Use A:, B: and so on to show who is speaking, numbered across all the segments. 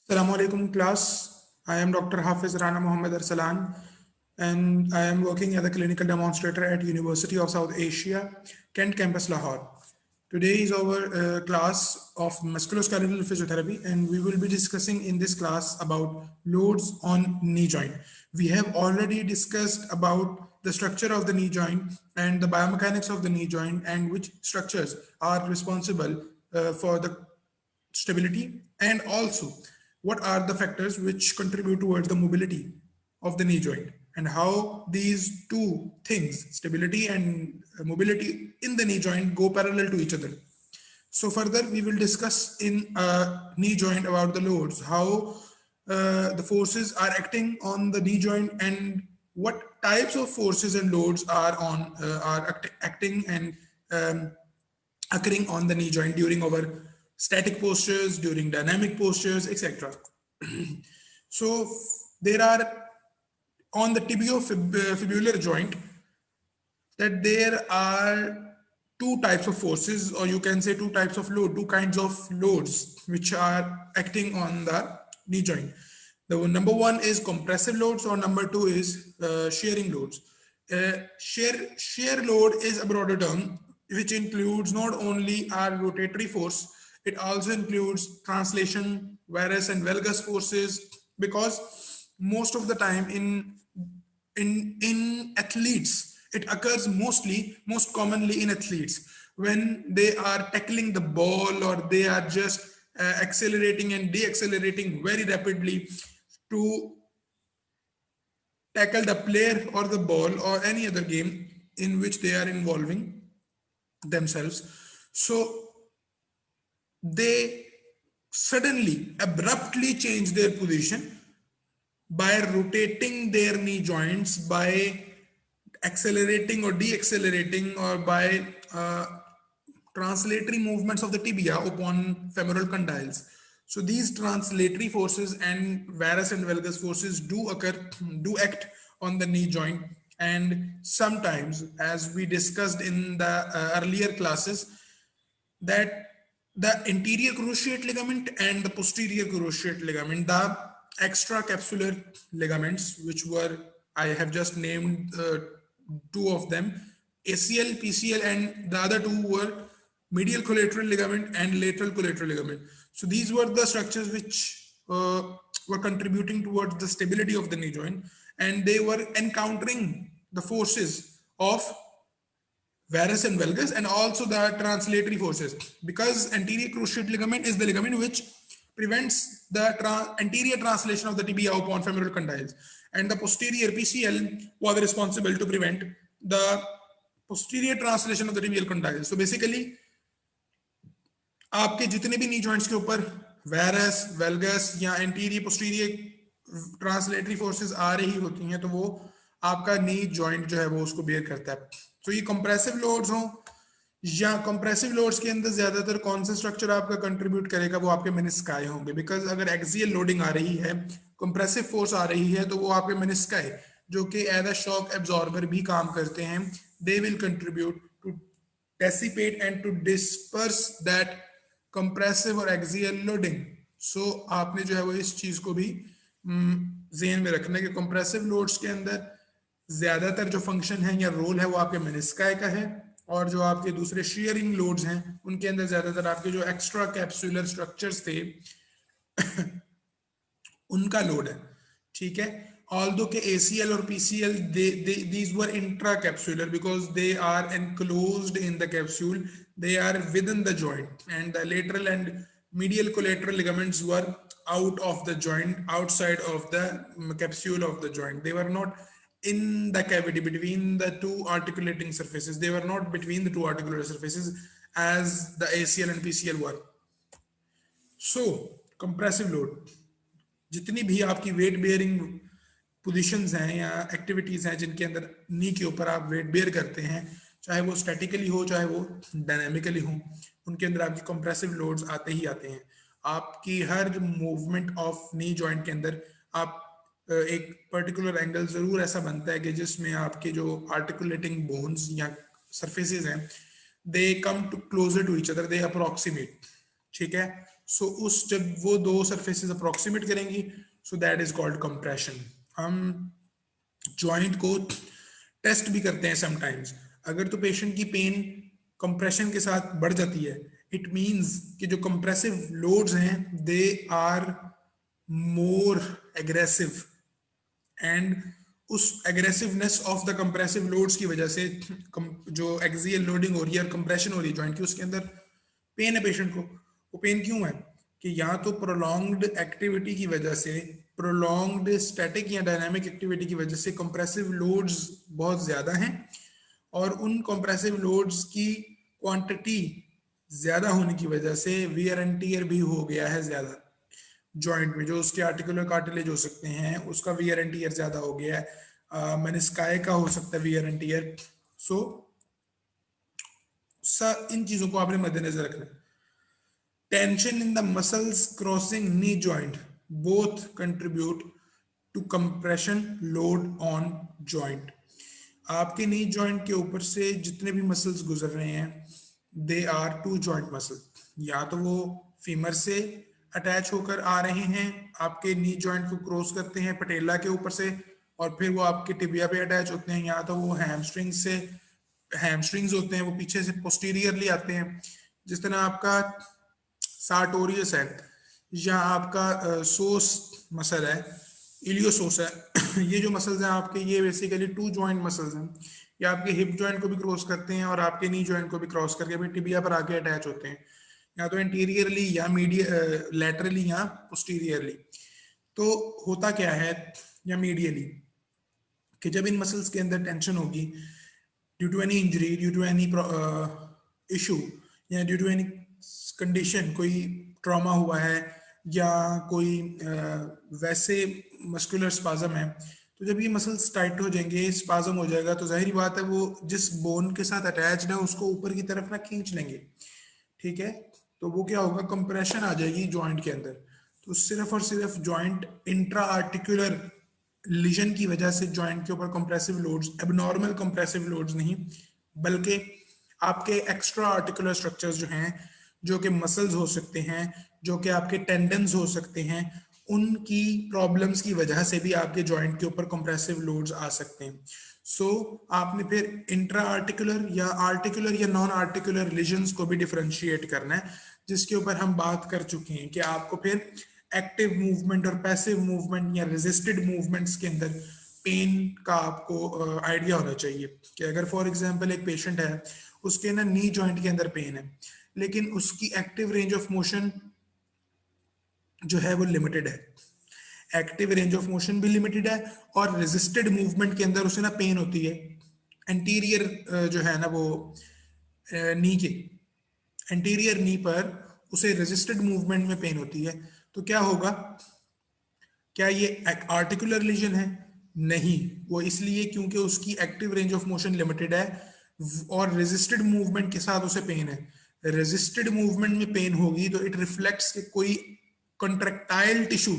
A: Assalamu alaikum class. I am Dr. Hafiz Rana Mohammed Arsalan and I am working as a clinical demonstrator at University of South Asia, Kent Campus, Lahore. Today is our class of musculoskeletal physiotherapy and we will be discussing in this class about loads on knee joint. We have already discussed about the structure of the knee joint and the biomechanics of the knee joint and which structures are responsible for the stability, and also what are the factors which contribute towards the mobility of the knee joint, and how these two things, stability and mobility in the knee joint, go parallel to each other. So further we will discuss in knee joint about the loads, how the forces are acting on the knee joint, and what types of forces and loads are acting and occurring on the knee joint during our static postures, during dynamic postures, etc. So there are on the tibiofibular joint that there are two types of forces, or you can say two types of load, two kinds of loads which are acting on the knee joint. The number one is compressive loads, or number two is shearing loads. Shear load is a broader term which includes not only our rotatory force, it also includes translation, varus and valgus forces, because most of the time in athletes, it occurs most commonly in athletes when they are tackling the ball, or they are just accelerating and deaccelerating very rapidly to tackle the player or the ball or any other game in which they are involving themselves. So they suddenly abruptly change their position by rotating their knee joints, by accelerating or deaccelerating, or by translatory movements of the tibia upon femoral condyles. So these translatory forces and varus and valgus forces do act on the knee joint, and sometimes, as we discussed in the earlier classes, that the anterior cruciate ligament and the posterior cruciate ligament, the extracapsular ligaments, which were, I have just named two of them, ACL, PCL, and the other two were medial collateral ligament and lateral collateral ligament. So these were the structures which were contributing towards the stability of the knee joint, and they were encountering the forces of varus and valgus, and also the translatory forces, because anterior cruciate ligament is the ligament which prevents the anterior translation of the tibia upon femoral condyles, and the posterior PCL was responsible to prevent the posterior translation of the tibial condyles. So basically आपके जितने भी नी joints के ऊपर virus valgus या anterior posterior translatory forces आ रही होती हैं, तो वो आपका नी जॉइंट जो है वो उसको बेयर करता है. तो ये कंप्रेसिव लोड्स हो या कंप्रेसिव लोड्स के अंदर ज्यादातर कौन सा स्ट्रक्चर आपका कंट्रीब्यूट करेगा, वो आपके मेनिस्काई होंगे. बिकॉज अगर एक्सियल लोडिंग आ रही है, कंप्रेसिव फोर्स आ रही है, तो वो आपके मेनिस्काई, जो कि एज अ शॉक एब्जॉर्बर भी काम करते हैं, they will contribute to dissipate and to disperse that compressive और एक्सियल लोडिंग. सो आपने जो है वो इस चीज को भी ज़हन में रखना है कि कंप्रेसिव लोड्स के अंदर ज्यादातर जो फंक्शन है या रोल है वो आपके मेनिस्काई का है, और जो आपके दूसरे शेयरिंग लोड्स हैं उनके अंदर ज्यादातर आपके जो एक्स्ट्रा कैप्सुलर स्ट्रक्चर्स थे उनका लोड है. ठीक है. Although के ACL और PCL, these were intracapsular because they are enclosed in the capsule, they are within the joint, and the lateral and medial collateral ligaments were out of the joint, outside of the capsule of the joint. They were not in the cavity between the two articulating surfaces. They were not between the two articulating surfaces as the ACL and PCL were. So compressive load, जितनी भी आपकी weight bearing positions हैं या activities हैं जिनके अंदर नी के ऊपर आप वेट बेयर करते हैं, चाहे वो स्टैटिकली हो चाहे वो डायनामिकली हो, उनके अंदर आपकी कंप्रेसिव लोड्स आते ही आते हैं. आपकी हर मूवमेंट ऑफ नी जॉइंट के अंदर आप एक पर्टिकुलर एंगल जरूर ऐसा बनता है कि जिसमें आपके जो आर्टिकुलेटिंग बोन्स या सरफेसेस हैं, they come to closer to each other, they approximate. ठीक है. सो उस जब वो दो सरफेसेस अप्रोक्सीमेट करेंगी, so that is called compression. हम जॉइंट को टेस्ट भी करते हैं समटाइम्स। अगर तो पेशेंट की पेन कंप्रेशन के साथ बढ़ जाती है, इट मींस कि जो कंप्रेसिव लोड्स हैं they are more aggressive, and उस aggressiveness of the compressive loads की वजह से जो एक्सियल लोडिंग हो रही है और कंप्रेशन हो रही है जॉइंट की, उसके अंदर पेन है पेशेंट को। वो पेन क्यों है कि या तो प्रोलॉन्ग्ड एक्टिविटी की वजह से, प्रोलॉन्ग्ड स्टैटिक या डायनामिक एक्टिविटी की वजह से कंप्रेसिव लोड्स बहुत ज्यादा हैं, और उन कंप्रेसिव लोड्स की क्वांटिटी ज्यादा होने की वजह से वियर एंड टियर भी हो गया है ज्यादा जॉइंट में। जो उसके आर्टिकुलर कार्टिलेज हो सकते हैं उसका वियर एंड टियर ज्यादा हो गया है, मेनिस्काई का हो सकता है वियर एंड टियर। सो इन चीजों को आपने मद्देनजर रखना है। Tension in the muscles crossing knee joint both contribute to compression load on joint. आपके नी जॉइंट के ऊपर से जितने भी मसल्स गुजर रहे हैं they are to joint muscle, या तो वो फीमर से अटैच होकर आ रहे हैं, आपके नी जॉइंट को क्रॉस करते हैं पटेला के ऊपर से, और फिर वो आपके टिबिया पे अटैच होते हैं, या तो वो हैमस्ट्रिंग से, हैमस्ट्रिंग्स होते हैं वो पीछे से पोस्टीरियरली आते हैं। जिस तरह आपका सार्टोरियस है या आपका सोस मसल है, इलियोसोस है ये जो मसल्स हैं आपके, ये बेसिकली टू जॉइंट मसल्स हैं। ये आपके हिप जॉइंट को भी क्रॉस करते हैं और आपके नी जॉइंट को भी क्रॉस करके भी टिबिया पर आके अटैच होते हैं, या तो इंटीरियरली या लैटरली या पोस्टीरियरली। तो होता क्या है, या मीडियली, कि जब इन मसल्स के अंदर टेंशन होगी due to any injury, due to any issue, या ड्यू टू एनी कंडीशन, कोई ट्रॉमा हुआ है या कोई वैसे मस्कुलर स्पाजम है, तो जब ये मसल्स टाइट हो जाएंगे, स्पाजम हो जाएगा, तो जाहिर बात है वो जिस बोन के साथ अटैच्ड है उसको ऊपर की तरफ ना खींच लेंगे, ठीक है। तो वो क्या होगा, कंप्रेशन आ जाएगी जॉइंट के अंदर। तो सिर्फ और सिर्फ जॉइंट इंट्रा आर्टिकुलर लीजन की वजह से जॉइंट के ऊपर compressive loads, abnormal compressive loads नहीं, बल्कि आपके एक्स्ट्रा आर्टिकुलर स्ट्रक्चर्स जो हैं, जो कि मसल्स हो सकते हैं, जो कि आपके टेंडन्स हो सकते हैं, उनकी प्रॉब्लम्स की वजह से भी आपके जॉइंट के ऊपर कंप्रेसिव लोड्स आ सकते हैं। सो आपने फिर इंट्रा आर्टिकुलर या नॉन आर्टिकुलर लीजन्स को भी डिफरेंशिएट करना है, जिसके ऊपर हम बात कर चुके हैं कि आपको फिर एक्टिव मूवमेंट और पैसिव मूवमेंट या रेजिस्टेड मूवमेंट्स के अंदर पेन का आपको आइडिया होना चाहिए। कि अगर फॉर एग्जांपल एक पेशेंट है, उसके ना नी जॉइंट के अंदर पेन है, लेकिन उसकी एक्टिव रेंज ऑफ मोशन जो है वो लिमिटेड है, एक्टिव रेंज ऑफ मोशन भी लिमिटेड है, और रेजिस्टेड मूवमेंट के अंदर उसे ना पेन होती है एंटीरियर जो है ना वो नी के एंटीरियर नी पर उसे रेजिस्टेड मूवमेंट में पेन होती है। तो क्या होगा, क्या ये आर्टिकुलर लीजन है? नहीं, वो इसलिए क्योंकि उसकी active range of motion limited है और रेजिस्टेड मूवमेंट के साथ उसे पेन है। रेजिस्टेड मूवमेंट में पेन होगी तो इट रिफ्लेक्ट्स कि कोई कॉन्ट्रेक्टाइल टिश्यू,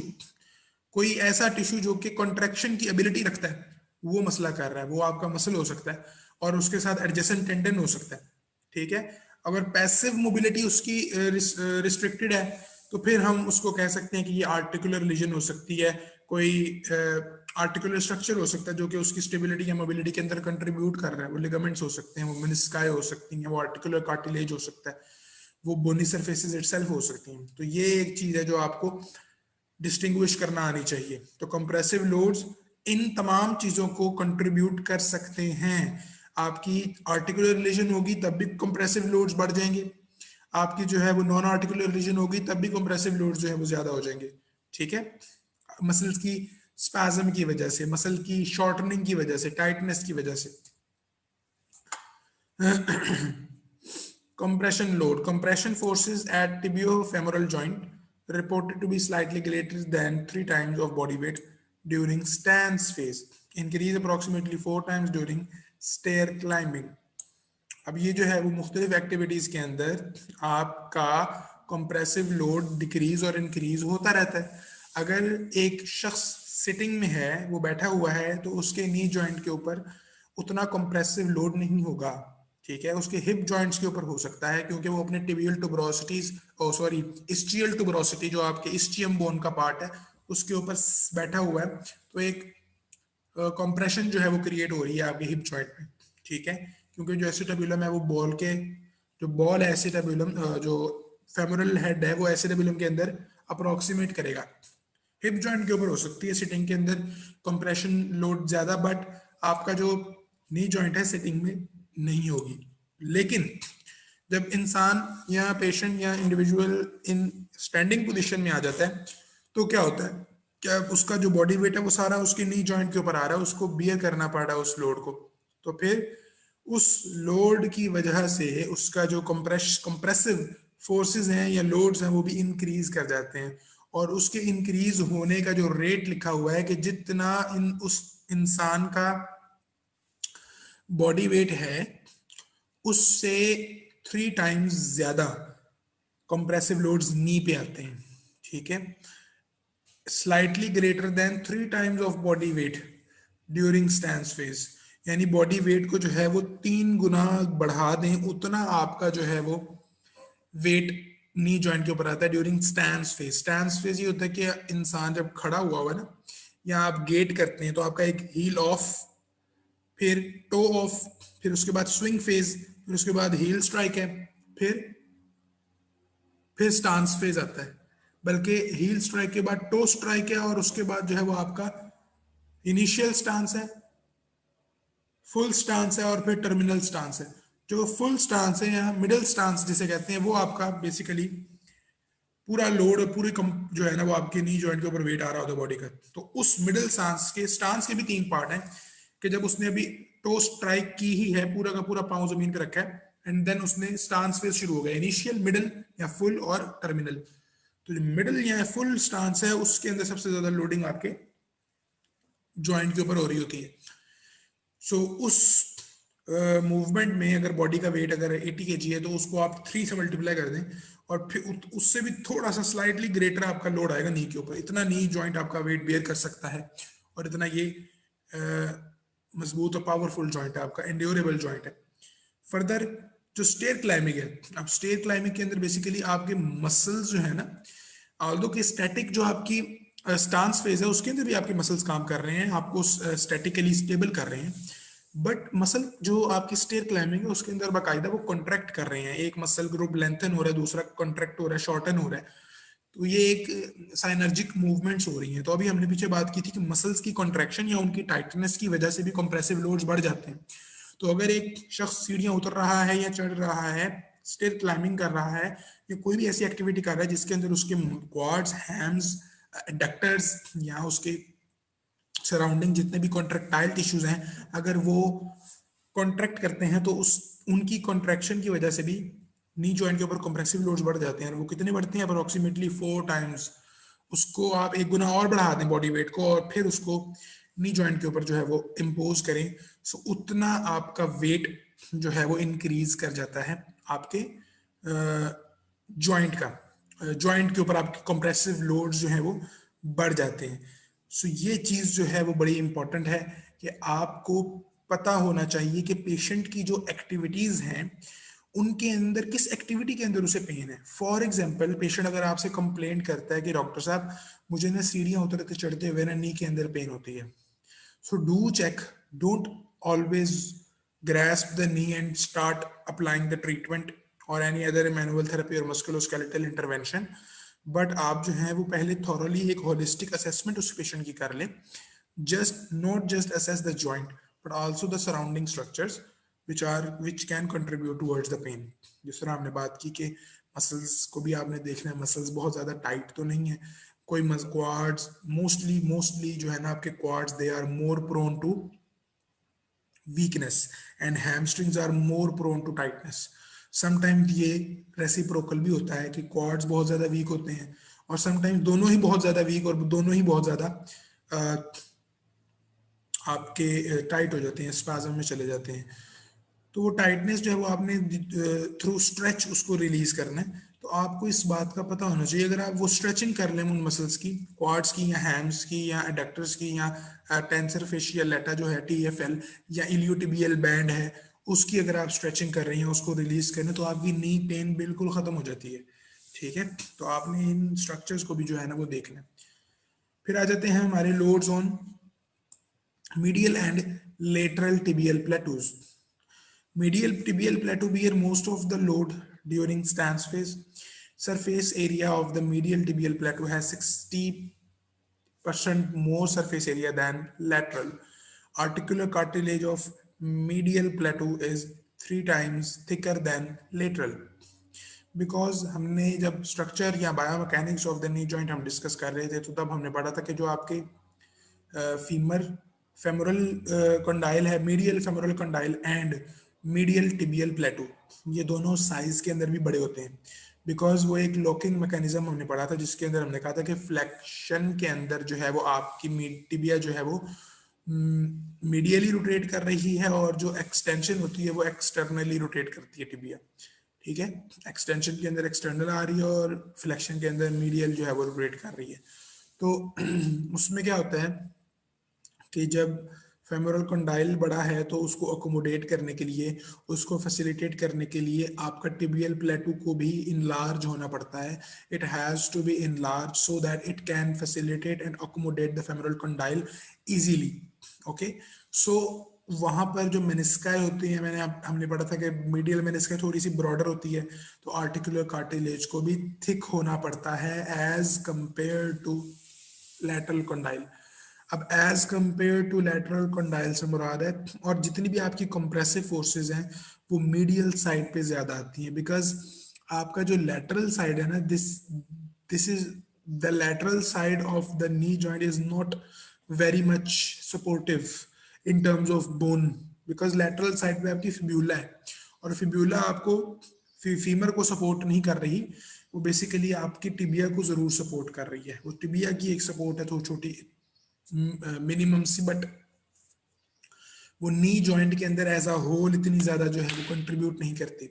A: कोई ऐसा टिश्यू जो कि कॉन्ट्रैक्शन की एबिलिटी रखता है, वो मसला कर रहा है। वो आपका मसल हो सकता है और उसके साथ एडजेसेंट टेंडन हो सकता है, ठीक है। अगर पैसिव मोबिलिटी उसकी रिस्ट्रिक्टेड है तो फिर हम उसको कह सकते हैं कि ये आर्टिकुलर लीजन हो सकती है, कोई आर्टिकुलर स्ट्रक्चर हो सकता है जो कि उसकी स्टेबिलिटी या मोबिलिटी के अंदर कंट्रीब्यूट कर रहा है। वो लिगामेंट्स हो सकते हैं, वो मेनिस्काई हो सकती हैं, वो आर्टिकुलर कार्टिलेज हो सकता है, वो बोनी सरफेसेस इटसेल्फ हो सकती हैं। तो ये एक चीज है जो आपको डिस्टिंग्विश करना आनी चाहिए। तो कंप्रेसिव लोड्स इन तमाम चीजों को कंट्रीब्यूट कर सकते हैं। आपकी आर्टिकुलर लीजन होगी तब भी कंप्रेसिव लोड्स बढ़ जाएंगे, आपकी जो है वो नॉन आर्टिकुलर लीजन होगी तब भी कंप्रेसिव लोड्स जो है वो ज्यादा हो जाएंगे, ठीक है। मसल्स की स्पैज्म की वजह से, मसल की शॉर्टनिंग की वजह से, टाइटनेस की वजह से। compression load, compression forces at tibiofemoral joint reported to be slightly greater than 3 times of body weight during stance phase, increase approximately 4 times during stair climbing. अब ये जो है वो मुख्तलिफ एक्टिविटीज के अंदर आपका कंप्रेसिव लोड डिक्रीज और इंक्रीज होता रहता है। अगर एक शख्स सिटिंग में है, वो बैठा हुआ है, तो उसके नी जॉइंट के ऊपर उतना कंप्रेसिव लोड नहीं होगा, ठीक है, उसके हिप जॉइंट्स के ऊपर हो सकता है, क्योंकि वो अपने टिबियल टुबरोसिटीज, ओ सॉरी, इस्चियल टुबरोसिटी, जो आपके इस्चियम बोन का पार्ट है, उसके ऊपर बैठा हुआ है, तो एक कंप्रेशन जो है वो क्रिएट हो रही है आपके हिप जॉइंट में। ठीक है, क्योंकि जो एसिटाबुलम है वो बॉल के, जो बॉल है एसिटाबुलम, जो फेमोरल हेड है वो एसिटाबुलम के अंदर अप्रोक्सीमेट करेगा। हिप जॉइंट के ऊपर हो सकती है सिटिंग के अंदर कंप्रेशन लोड ज्यादा, बट आपका जो नी जॉइंट है सिटिंग में नहीं होगी। लेकिन जब इंसान या पेशेंट या इंडिविजुअल इन स्टैंडिंग पोजीशन में आ जाता है, तो क्या होता है, क्या उसका जो बॉडी वेट है वो सारा उसके नी जॉइंट के ऊपर आ रहा है, उसको बियर करना पड़ रहा है उस लोड को। तो फिर उस लोड की वजह से उसका जो कंप्रेसिव फोर्सेस हैं या लोड्स हैं वो भी इंक्रीज कर जाते हैं, और उसके इंक्रीज होने का जो रेट लिखा हुआ है कि जितना उस इंसान का बॉडी वेट है उससे 3 टाइम्स ज्यादा कंप्रेसिव लोड्स नी पे आते हैं। ठीक है, slightly greater than 3 times of body weight during stance phase, यानी बॉडी वेट को जो है वो 3 गुना बढ़ा दें, उतना आपका जो है वो वेट नी जॉइंट के ऊपर आता है during stance phase. Stance phase ये होता है कि इंसान जब खड़ा हुआ है ना, या आप गेट करते हैं, तो आपका एक हील ऑफ, फिर टो ऑफ, फिर उसके बाद स्विंग फेज, फिर उसके बाद हील स्ट्राइक है, फिर स्टांस फेज आता है। बल्कि हील स्ट्राइक के बाद टो स्ट्राइक है, और उसके बाद जो है वो आपका इनिशियल स्टांस है, फुल स्टांस है, और फिर टर्मिनल स्टांस है। जो फुल स्टांस है या मिडिल स्टांस जिसे कहते हैं, वो आपका बेसिकली पूरा लोड, पूरी जो है ना वो आपके नी जॉइंट के ऊपर वेट आ रहा होता है बॉडी का। तो उस मिडिल स्टांस के भी 3 पार्ट हैं, कि जब उसने अभी टो स्ट्राइक की ही है, पूरा का पूरा पांव जमीन पे रखा है, एंड देन उसने स्टांस फेज शुरू हो गया, इनिशियल, मिडिल या फुल और टर्मिनल। तो जो मिडिल या फुल स्टांस है उसके अंदर सबसे ज्यादा लोडिंग आपके जॉइंट के ऊपर हो रही होती है। सो उस मूवमेंट में अगर बॉडी का वेट अगर 80 kg है, तो उसको आप 3 से मल्टीप्लाई कर दें, और फिर उससे भी थोड़ा सा स्लाइटली ग्रेटर आपका लोड आएगा नी के ऊपर। इतना नी जॉइंट आपका वेट बेयर कर सकता है, और इतना ये मजबूत और पावरफुल जॉइंट है आपका, एंड्योरेबल जॉइंट है। फर्दर जो स्टेयर क्लाइंबिंग है, अब स्टेयर क्लाइंबिंग के अंदर बेसिकली आपके मसल्स जो है ना, ऑल्दो कि स्टैटिक जो आपकी स्टांस फेज है उसके अंदर भी आपके मसल्स काम कर रहे हैं, आपको स्टैटिकली स्टेबल कर रहे हैं, बट मसल जो आपकी स्टेयर क्लाइंबिंग है उसके अंदर बाकायदा वो कॉन्ट्रैक्ट कर रहे हैं। एक मसल ग्रुप लेंथन हो रहा है, दूसरा कॉन्ट्रैक्ट हो रहा है, शॉर्टन हो रहा है। तो ये एक साइनर्जिक मूवमेंट्स हो रही हैं। तो अभी हमने पीछे बात की थी कि मसल्स की कॉन्ट्रैक्शन या उनकी टाइटनेस की वजह से भी कंप्रेसिव लोड्स बढ़ जाते हैं। तो अगर एक शख्स सीढ़ियां उतर रहा है या चढ़ रहा है, स्टेयर क्लाइंबिंग कर रहा है, या कोई भी ऐसी एक्टिविटी कर रहा है जिसके अंदर उसके क्वाड्स, हैम्स, एडक्टर्स या उसके सराउंडिंग जितने भी कॉन्ट्रैक्टाइल टिश्यूज हैं, अगर वो कॉन्ट्रैक्ट करते हैं, तो उस उनकी कॉन्ट्रैक्शन की वजह से भी नी जॉइंट के ऊपर कंप्रेसिव लोड्स बढ़ जाते हैं। वो कितने बढ़ते हैं? Approximately 4 times. उसको आप 1 गुना और बढ़ा दें बॉडी वेट को, और फिर उसको नी जॉइंट के ऊपर जो है वो इम्पोज करें, सो उतना आपका वेट जो है वो इंक्रीज कर जाता है आपके जॉइंट का, जॉइंट के ऊपर आपके कंप्रेसिव लोड्स जो है वो बढ़ जाते हैं। सो ये चीज जो है वो बड़ी इंपॉर्टेंट है कि आपको पता होना चाहिए कि पेशेंट की जो एक्टिविटीज हैं उनके अंदर किस एक्टिविटी के अंदर उसे पेन है। फॉर एग्जाम्पल, पेशेंट अगर आपसे कंप्लेंट करता है कि डॉक्टर साहब मुझे ना सीढ़ियां उतरते चढ़ते हुए ना नी के अंदर पेन होती है, so do check, don't always grasp the knee and start applying the treatment or any other manual therapy or musculoskeletal intervention, but आप जो है वो पहले थॉरली एक होलिस्टिक असेसमेंट उस पेशेंट की कर लें, just not just assess the joint but also the surrounding structures which can contribute towards the pain। जिस तरह हमने बात की कि मसल्स को भी आपने देखना है, मसल्स बहुत ज्यादा टाइट तो नहीं है, कोई क्वाड्स मोस्टली जो है ना आपके quads they are more prone to weakness and hamstrings are more prone to tightness। Sometimes ये रेसिप्रोकल भी होता है कि क्वाड्स बहुत ज्यादा वीक होते हैं, और समटाइम्स दोनों ही बहुत ज्यादा वीक और दोनों ही बहुत ज्यादा आपके टाइट हो जाते हैं, स्पाज्म में चले जाते हैं। तो वो टाइटनेस जो है वो आपने थ्रू स्ट्रेच उसको रिलीज करना है। तो आपको इस बात का पता होना चाहिए, अगर आप वो स्ट्रेचिंग कर लें उन मसल्स की, क्वाड्स की या हैम्स की या एडक्टर्स की या टेंसर फेशियल लेटा जो है TFL या इलियोटिबियल बैंड है, उसकी अगर आप स्ट्रेचिंग कर रही हैं, उसको रिलीज करें, तो आपकी नी पेन बिल्कुल खत्म हो जाती है। ठीक है, तो आपने इन स्ट्रक्चर्स को भी जो है ना वो देखना है। फिर आ जाते हैं हमारे loads on medial and lateral tibial plateaus. Medial tibial plateau bear most of the load during stance phase. Surface area of the medial tibial plateau has 60% more surface area than lateral. Articular cartilage of medial plateau is 3 times thicker than lateral. Because हमने जब structure या biomechanics of the knee joint हम discuss कर रहे थे, तो तब हमने पढ़ा था कि जो आपके फीमर फेमोरल कंडाइल है, medial femoral condyle and medial tibial plateau, ये दोनों साइज के अंदर भी बड़े होते हैं। बिकॉज वो एक लॉकिंग मैकेनिज्म हमने पढ़ा था, जिसके अंदर हमने कहा था कि फ्लेक्शन के अंदर जो है वो आपकी टिबिया जो है वो मीडियली रोटेट कर रही है, और जो एक्सटेंशन होती है वो एक्सटर्नली रोटेट करती है टिबिया। ठीक है, एक्सटेंशन के अंदर एक्सटर्नल आ रही है और फ्लेक्शन के अंदर मीडियल जो है वो रोटेट कर रही है। तो उसमें क्या होता है कि जब फेमोरल कंडाइल बड़ा है, तो उसको अकोमोडेट करने के लिए, उसको फैसिलिटेट करने के लिए आपका टिबियल प्लेटू को भी इनलार्ज होना पड़ता है। It has to be enlarge so that it can facilitate and accommodate the femoral condyle easily. Okay, so वहां पर जो मेनिस्काई होती है, हमने पढ़ा था कि मीडियल मेनिस्काई थोड़ी सी ब्रॉडर होती है, तो आर्टिकुलर कार्टिलेज को भी थिक होना पड़ता है as compare to lateral condyle. अब as compare to lateral condyle से मुराद है, और जितनी भी आपकी कंप्रेसिव फोर्सेस हैं वो मीडियल साइड पे ज्यादा आती हैं, बिकॉज आपका जो लैटरल साइड है ना, this is the lateral side of the knee joint is not very much supportive in terms of bone, because lateral side पे आपकी फिब्यूला है, और फिब्यूला आपको फीमर को सपोर्ट नहीं कर रही, वो बेसिकली आपकी टिबिया को जरूर सपोर्ट कर रही है। वो टिबिया की एक सपोर्ट है, तो छोटी मिनिमम सी, बट वो नी जॉइंट के अंदर एज अ होल इतनी ज्यादा जो है वो कंट्रीब्यूट नहीं करती।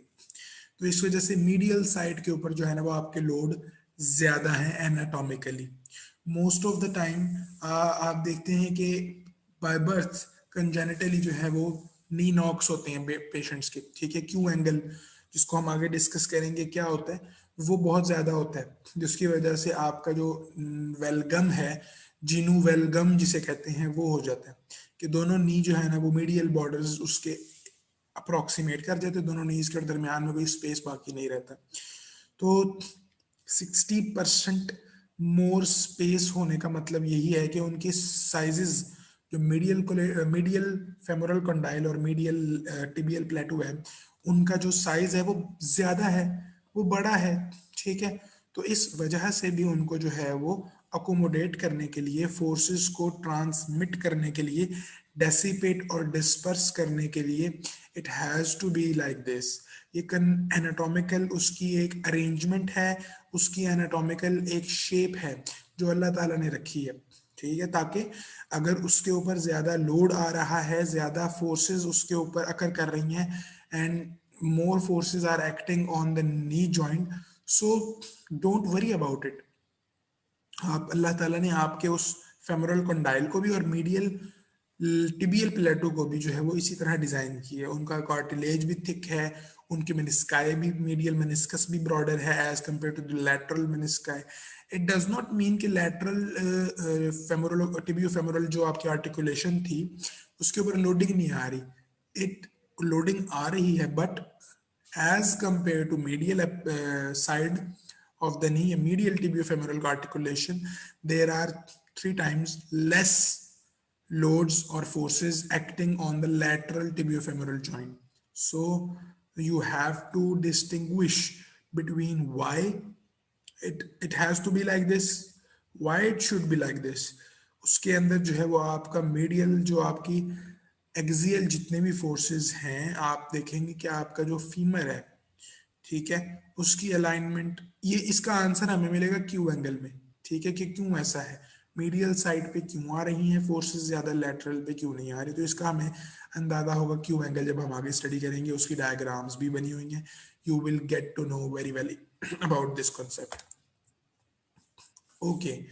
A: तो इस वजह से मीडियल साइड के ऊपर जो है ना वो आपके लोड ज्यादा है anatomically. Most of the time आप देखते हैं कि बाय बर्थ कंजेनिटली जो है वो नी नॉक्स होते हैं पेशेंट्स के। ठीक है, क्यू एंगल जिसको हम आगे डिस्कस करेंगे क्या होता है, वो बहुत ज्यादा होता है, जिसकी वजह से आपका जो वेलगम है, जीनू वेलगम जिसे कहते हैं, वो हो जाता है कि दोनों नी जो है ना वो मीडियल बॉर्डर्स उसके अप्रोक्सीमेट कर जाते, दोनों नीज के दरमियान में कोई स्पेस बाकी नहीं रहता। तो 60% मोर स्पेस होने का मतलब यही है कि उनके साइजेस, जो मीडियल फेमोरल कंडाइल और मीडियल टिबियल प्लेटो है, उनका जो साइज है वो ज्यादा है, वो बड़ा है। ठीक है, तो इस वजह से भी उनको जो है वो अकोमोडेट करने के लिए, फोर्सेस को ट्रांसमिट करने के लिए, डेसिपेट और डिस्पर्स करने के लिए, it has to be like this. ये एनाटॉमिकल उसकी एक अरेंजमेंट है, उसकी एनाटॉमिकल एक शेप है जो अल्लाह ताला ने रखी है। ठीक है, ताकि अगर उसके ऊपर ज्यादा लोड आ रहा है, ज्यादा फोर्सेस उसके ऊपर अकर कर रही हैं, and more forces are acting on the knee joint, so don't worry about it. आप अल्लाह ताला ने आपके उस फेमोरल कंडाइल को भी और मीडियल टिबियल प्लेटो को भी जो है वो इसी तरह डिजाइन की है। उनका कार्टिलेज भी थिक है, उनके मेनिस्काई भी, मीडियल मेनिस्कस भी ब्रॉडर है as compare to the lateral menisci. It does not mean कि लैटरल फेमोरल टिबियो फेमोरल जो आपकी आर्टिकुलेशन थी उसके ऊपर लोडिंग नहीं आ रही, इट लोडिंग आ रही है, but as compared to medial side of the knee, medial tibiofemoral articulation, there are 3 times less loads or forces acting on the lateral tibiofemoral joint. So you have to distinguish between why it has to be like this, why it should be like this। उसके अंदर जो है वो आपका medial, जो आपकी axial जितने भी फोर्सेस हैं, आप देखेंगे कि आपका जो फीमर है, ठीक है, उसकी अलाइनमेंट, ये इसका आंसर हमें मिलेगा क्यू एंगल में। ठीक है, कि क्यों ऐसा है, मीडियल साइड पे क्यों आ रही हैं फोर्सेस ज्यादा, लेटरल पे क्यों नहीं आ रही, तो इसका हमें अंदाजा होगा क्यू एंगल जब हम आगे स्टडी करेंगे। उसकी डायग्राम्स भी बनी हुई हैं, you will get to know very well about this concept. Okay,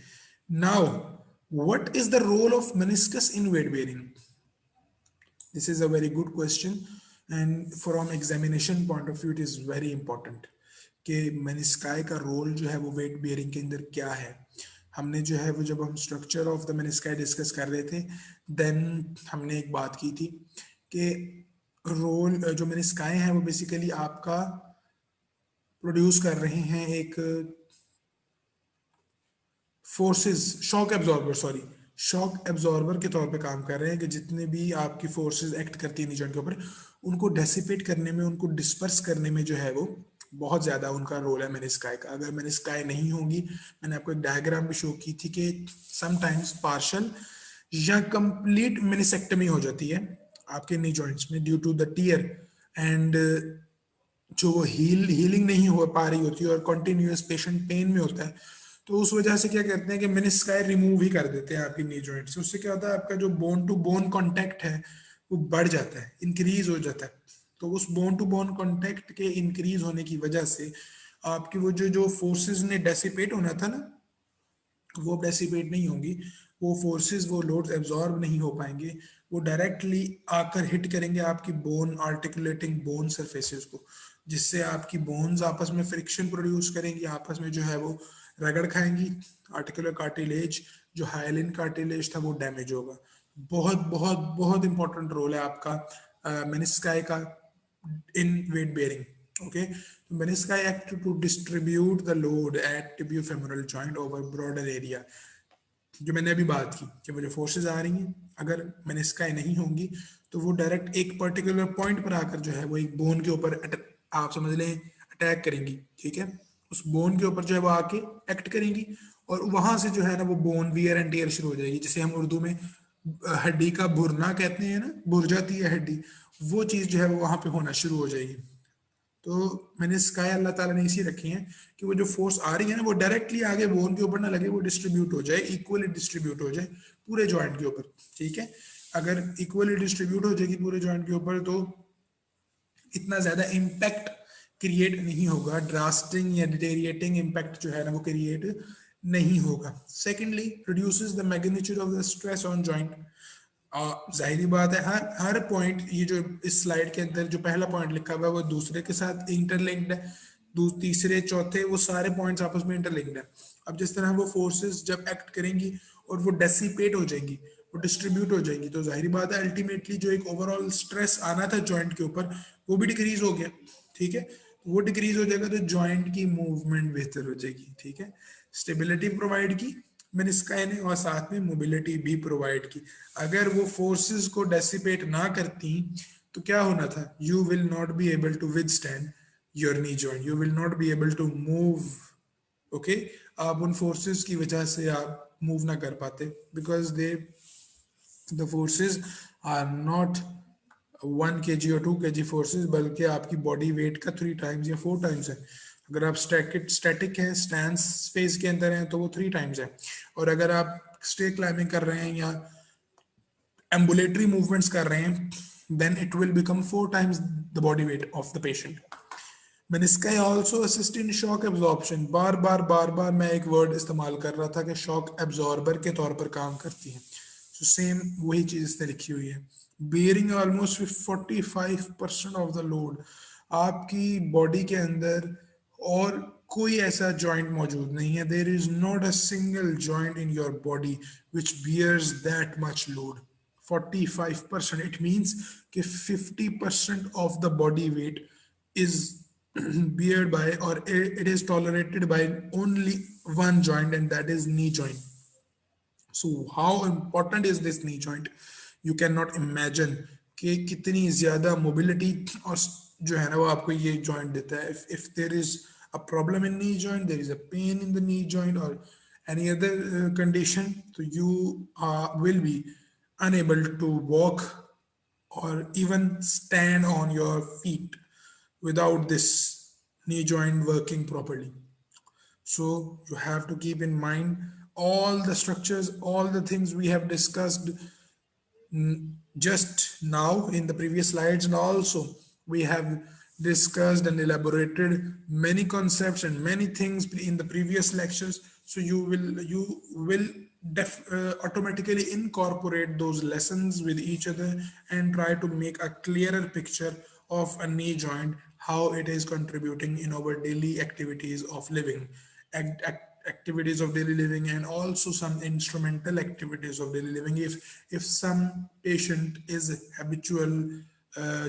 A: now what is the role of meniscus in weight bearing? This is a very good question. And from examination point of view it is very important कि मेनिस्काई का role जो है वो wait bearing के अंदर क्या है। हमने जो है वो जब हम स्ट्रक्चर ऑफ द मेनिस्काई डिस्कस कर रहे थे देन हमने एक बात की थी कि रोल जो मेनिस्काई हैं वो बेसिकली आपका प्रोड्यूस कर रहे हैं एक forces, shock absorber, sorry, shock absorber के तौर पे काम कर रहे हैं कि जितने भी आपकी फोर्सेस एक्ट करती है नी जॉइंट के ऊपर उनको डेसिपेट करने में, उनको डिस्पर्स करने में जो है वो बहुत ज़्यादा उनका रोल है मेनिस्काई का। अगर मेनिस्काई नहीं होगी, मैंने आपको एक डायग्राम भी शो की थी कि समटाइम्स पार्शल या कंप्लीट मेनिसेक्टमी हो जाती है आपके नी जॉइंट्स में due to the tear, and जो वो हीलिंग नहीं हो पा रही होती है और कंटिन्यूअस पेशेंट पेन में होता है, तो उस वजह से क्या करते हैं कि मेनिस्काई रिमूव ही कर देते हैं आपकी नी जॉइंट से। उससे क्या होता है, आपका जो बोन टू बोन कांटेक्ट है वो बढ़ जाता है, इंक्रीज हो जाता है। तो उस बोन टू बोन कांटेक्ट के इंक्रीज होने की वजह से आपकी वो जो जो फोर्सेस ने डेसिपेट होना था ना, वो डेसिपेट नहीं होंगी। वो फोर्सेस, वो लोड्स एब्जॉर्ब नहीं हो पाएंगे, वो डायरेक्टली आकर हिट करेंगे आपकी बोन आर्टिकुलेटिंग बोन सरफेसेस को, जिससे आपकी बोन्स आपस में फ्रिक्शन प्रोड्यूस करेंगी, आपस में जो है वो रगड़ खाएंगी। आर्टिकुलर कार्टिलेज, जो हाइलिन कार्टिलेज था, वो डैमेज होगा। बहुत बहुत बहुत इंपॉर्टेंट रोल है आपका मेनिस्काई का in weight bearing. Okay, so menisci act to distribute the load at tibiofemoral joint over broader area. जो मैंने अभी बात की कि वो जो फोर्सेस आ रही हैं, अगर मेनिस्काई नहीं होंगी तो वो डायरेक्ट एक पर्टिकुलर पॉइंट पर आकर जो है वो एक बोन के ऊपर आप समझ लें अटैक करेंगी। ठीक है, उस बोन के ऊपर जो है वो आके एक्ट करेंगी और वहां से जो है ना वो बोन वियर एंड टियर शुरू हो जाएगी, जिसे हम उर्दू में हड्डी का भुरना कहते हैं ना, भुर जाती है हड्डी, वो चीज जो है वो वहां पे होना शुरू हो जाएगी। तो मैंने स्काई अल्लाह ताला ने इसी रखी है कि वो जो फोर्स आ रही है ना वो डायरेक्टली आगे बोन के ऊपर ना लगे, वो डिस्ट्रीब्यूट हो जाए, इक्वली डिस्ट्रीब्यूट हो जाए पूरे जॉइंट के ऊपर। ठीक है, अगर इक्वली डिस्ट्रीब्यूट हो जाएगी पूरे जॉइंट के ऊपर तो इतना ज्यादा इम्पैक्ट क्रिएट नहीं होगा, ड्रास्टिंग या डिटेरिएटिंग इम्पैक्ट जो है ना वो क्रिएट नहीं होगा। Secondly, reduces the magnitude of the stress on joint. जाहिर बात है, हर हर पॉइंट, ये जो इस स्लाइड के अंदर जो पहला पॉइंट लिखा हुआ है वो दूसरे के साथ इंटरलिंक्ड है, तीसरे चौथे वो सारे पॉइंट्स आपस में इंटरलिंक्ड है। अब जिस तरह वो फोर्सेस जब एक्ट करेंगी और वो डेसिपेट हो जाएंगी, वो डिस्ट्रीब्यूट हो जाएंगी, तो जाहिर बात है अल्टीमेटली जो एक ओवरऑल स्ट्रेस आना था जॉइंट के ऊपर वो भी डिक्रीज हो गया। ठीक है, वो डिक्रीज हो जाएगा तो जॉइंट की मूवमेंट बेहतर हो जाएगी। ठीक है, स्टेबिलिटी प्रोवाइड की मेनिस्काई ने और साथ में मोबिलिटी भी प्रोवाइड की। अगर वो फोर्सेस को डेसिपेट ना करती तो क्या होना था, you will not be able to withstand your knee joint, you will not be able to move. Okay, आप उन फोर्सेस की वजह से आप मूव ना कर पाते, because they the forces are not 1 kg और 2 kg फोर्सेस, बल्कि आपकी बॉडी वेट का 3 टाइम्स या 4 टाइम्स है। अगर आप स्टैटिक है, स्टैंस फेज के अंदर हैं, तो वो 3 टाइम्स है। और अगर आप स्टे क्लाइंबिंग कर रहे हैं या एम्बुलेटरी मूवमेंट्स कर रहे हैं, then it will become 4 times the body weight of the patient. Menisci also assist in shock absorption. बार बार बार बार मैं एक वर्ड इस्तेमाल कर रहा था कि शॉक एब्जॉर्बर के तौर पर काम करती है, तो सेम वही चीज इसने लिखी हुई है। Bearing almost 45% of the load. आपकी बॉडी के अंदर और कोई ऐसा जॉइंट मौजूद नहीं है, there is not a single joint in your body which bears that much load. 45%, it means कि 50% of the body weight is beared by, or it is tolerated by only one joint, and that is knee joint. So how important is this knee joint? You cannot imagine कि कितनी ज्यादा mobility और जो है ना वो आपको ये जॉइंट देता है। if there is a problem in knee joint, there is a pain in the knee joint or any other condition, so you will be unable to walk or even stand on your feet without this knee joint working properly. So you have to keep in mind all the structures, all the things we have discussed just now in the previous slides, and also we have discussed and elaborated many concepts and many things in the previous lectures. So you will automatically incorporate those lessons with each other and try to make a clearer picture of a knee joint, how it is contributing in our daily activities of living, activities of daily living, and also some instrumental activities of daily living. If some patient is a habitual